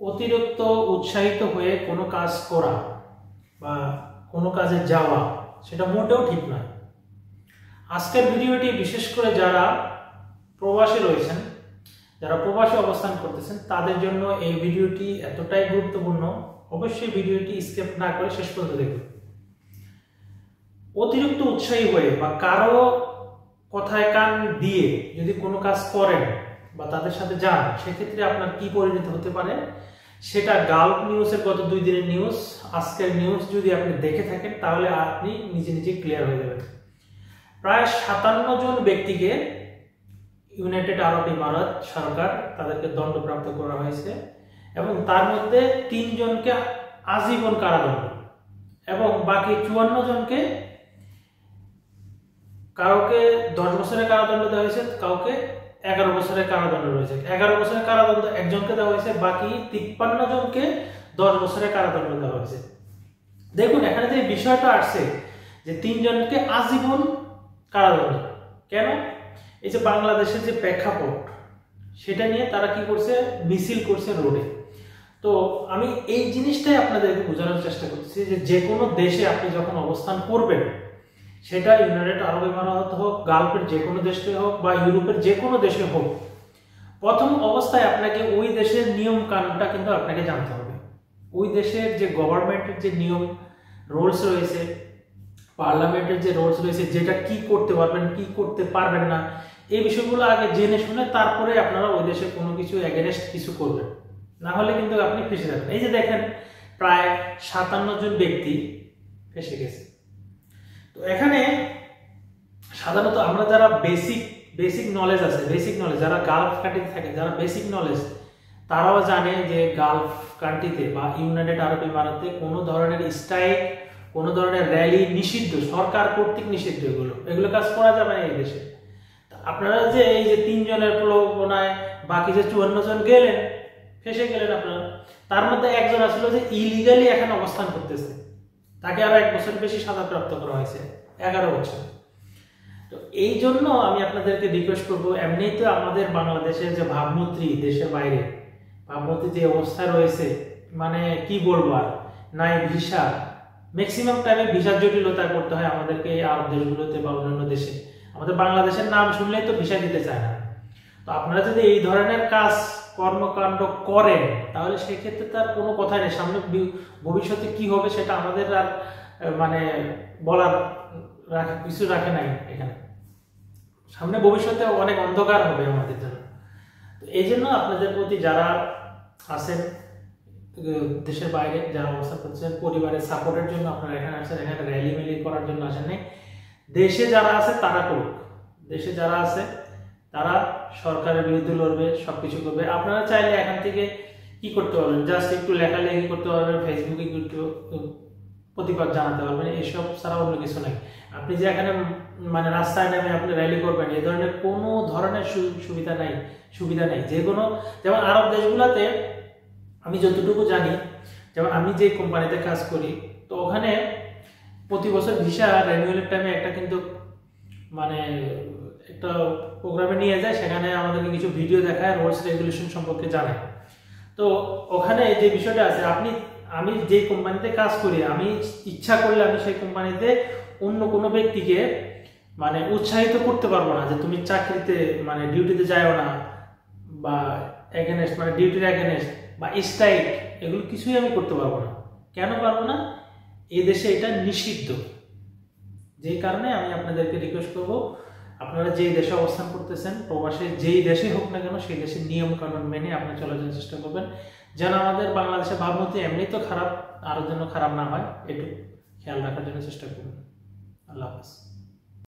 অতিরিক্ত উৎসাহিত হয়ে কোনো কাজ করা বা কোনো কাজে যাওয়া সেটা মোটেও ঠিক নয়। আজকের ভিডিওটি বিশেষ করে যারা প্রবাসে রয়েছেন, যারা প্রবাসে অবস্থান করতেছেন, তাদের জন্য এই ভিডিওটি এতটাই গুরুত্বপূর্ণ। অবশ্যই ভিডিওটি স্কিপ না করে শেষ পর্যন্ত দেখুন। অতিরিক্ত উৎসাহী হয়ে বা কারো কথায় কান দিয়ে যদি কোনো কাজ করেন বা তাদের সাথে যান, সেক্ষেত্রে আপনার কি পরিণত হতে পারে সেটা গালফ নিউজের গত 2 দিনের নিউজ, আজকের নিউজ যদি আপনি দেখে থাকেন তাহলে আপনি নিজে নিজে ক্লিয়ার হয়ে যাবেন। প্রায় 57 জন ব্যক্তিকে ইউনাইটেড আরব ইমারাত সরকার তাদেরকে দণ্ডপ্রাপ্ত করা হয়েছে এবং তার মধ্যে 3 জনকে আজীবন কারাদণ্ড এবং বাকি 54 জনকে কাউকে 10 বছরের কারাদণ্ড দেওয়া হয়েছে, কাউকে 11 বছরের কারাদণ্ড রয়েছে। 11 বছরের কারাদণ্ড একজনকে দেওয়া হয়েছে, বাকি 53 জনকে 10 বছরের কারাদণ্ড দেওয়া হয়েছে। দেখুন এখানে যে বিষয়টা আসছে যে 3 জনকে আজীবন কারাদণ্ড, কেন? এই যে বাংলাদেশের যে প্রেক্ষাপট সেটা নিয়ে তারা কি করছে, মিছিল করছে রোডে। তো আমি এই জিনিসটাই আপনাদেরকে বোঝানোর চেষ্টা করছি যে কোনো দেশে আপনি যখন অবস্থান করবেন, সেটা ইউনাইটেড আরব ইমারাত হোক, গালফের যে কোনো দেশে হোক বা ইউরোপের যে কোনো দেশে হোক, প্রথম অবস্থায় আপনাকে ওই দেশের নিয়ম কানুনটা কিন্তু আপনাকে জানতে হবে। ওই দেশের যে গভর্নমেন্টের যে নিয়ম রুলস রয়েছে, পার্লামেন্টের যে রুলস রয়েছে, যেটা কি করতে পারবেন কি করতে পারবেন না, এই বিষয়গুলো আগে জেনে শুনে তারপরে আপনারা ওই দেশে কোনো কিছু এগেনস্ট কিছু করবেন, না হলে কিন্তু আপনি ফেসে যাবেন। এই যে দেখেন প্রায় 57 জন ব্যক্তি ফেসে গেছে। তো এখানে সাধারণত আমরা যারা বেসিক নলেজ আছে, বেসিক নলেজ যারা গালফ কান্ট্রিতে থাকে, যারা বেসিক নলেজ, তারাও জানে যে গালফ কান্ট্রিতে বা ইউনাইটেড আরব ইমারাতে কোনো ধরনের স্ট্রাইক, কোনো ধরনের র্যালি নিষিদ্ধ, সরকার কর্তৃক নিষিদ্ধ। এগুলো কাজ করা যাবে না এই দেশে। আপনারা যে এই যে 3 জনের প্রলোভনায় বাকি যে 54 জন গেলেন, ফেসে গেলেন আপনারা। তার মধ্যে একজন আসলে যে ইলিগালি এখানে অবস্থান করতেছে, তাকে আরো 1 বছর বেশি সাজা প্রাপ্ত করা হয়েছে, 11 বছর। তো এই জন্য আমি আপনাদেরকে রিকোয়েস্ট করবো, এমনিই তো আমাদের বাংলাদেশের যে ভাবমূর্তি, দেশের বাইরে ভাবমূর্তি যে অবস্থা রয়েছে, মানে কি বলবো আর, নাই ভিসা, ম্যাক্সিমাম টাইমে ভিসার জটিলতা করতে হয় আমাদেরকে এই আরব দেশগুলোতে বা অন্যান্য দেশে। আমাদের বাংলাদেশের নাম শুনলেই তো ভিসা দিতে চায় না। তো আপনারা যদি এই ধরনের কাজ কর্মকাণ্ড করেন তাহলে সেক্ষেত্রে তার কোনো কথা নেই। সামনে ভবিষ্যতে কি হবে সেটা আমাদের আর মানে বলার কিছু রাখে নাই এখানে। সামনে ভবিষ্যতে অনেক অন্ধকার হবে আমাদের জন্য। তো এই জন্য আপনাদের প্রতি যারা আছেন দেশের বাইরে, যারা অবস্থান করছেন, পরিবারের সাপোর্টের জন্য আপনারা এখানে আসেন, এখানে র্যালি মেলি করার জন্য আসেন নাই। দেশে যারা আছে তারা করুক, দেশে যারা আছে তারা সরকারের বিরুদ্ধে লড়বে, সবকিছু করবে। আপনারা চাইলে এখান থেকে কি করতে পারবেন, জাস্ট একটু লেখালেখি করতে পারবেন, ফেসবুকে একটু প্রতিবাদ জানাতে পারবেন, এসব ছাড়া অন্য কিছু নাই। আপনি যে এখানে মানে রাস্তায় নেমে আপনি র্যালি করবেন, এই ধরনের কোনো ধরনের সুবিধা নেই। যে কোনো, যেমন আরব দেশগুলোতে আমি যতটুকু জানি, যেমন আমি যে কোম্পানিতে কাজ করি, তো ওখানে প্রতি বছর ভিসা রিনিউয়ালের টাইমে একটা কিন্তু মানে একটা প্রোগ্রামে নিয়ে যায়, সেখানে আমাদেরকে কিছু ভিডিও দেখায়, রুলস রেগুলেশন সম্পর্কে জানায়। তো ওখানে যে বিষয়টা আছে, আমি যে কোম্পানিতে কাজ করি, আমি ইচ্ছা করলে আমি সেই কোম্পানিতে অন্য কোনো ব্যক্তিকে মানে উৎসাহিত করতে পারবো না যে তুমি চাকরিতে মানে ডিউটিতে যাও না, বা এগেনস্ট মানে ডিউটির এগেনস্ট বা স্ট্রাইক, এগুলো কিছুই আমি করতে পারবো না। কেন পারবো না? এই দেশে এটা নিষিদ্ধ। যেই কারণে আমি আপনাদেরকে রিকোয়েস্ট করবো, আপনারা যেই দেশে অবস্থান করতেছেন, প্রবাসে যেই দেশে হোক না কেন, সেই দেশের নিয়ম কানুন মেনে আপনি চলার জন্য চেষ্টা করবেন, যেন আমাদের বাংলাদেশের ভাবমূর্তি এমনি তো খারাপ, আরও যেন খারাপ না হয়, একটু খেয়াল রাখার জন্য চেষ্টা করবেন। আল্লাহ হাফেজ।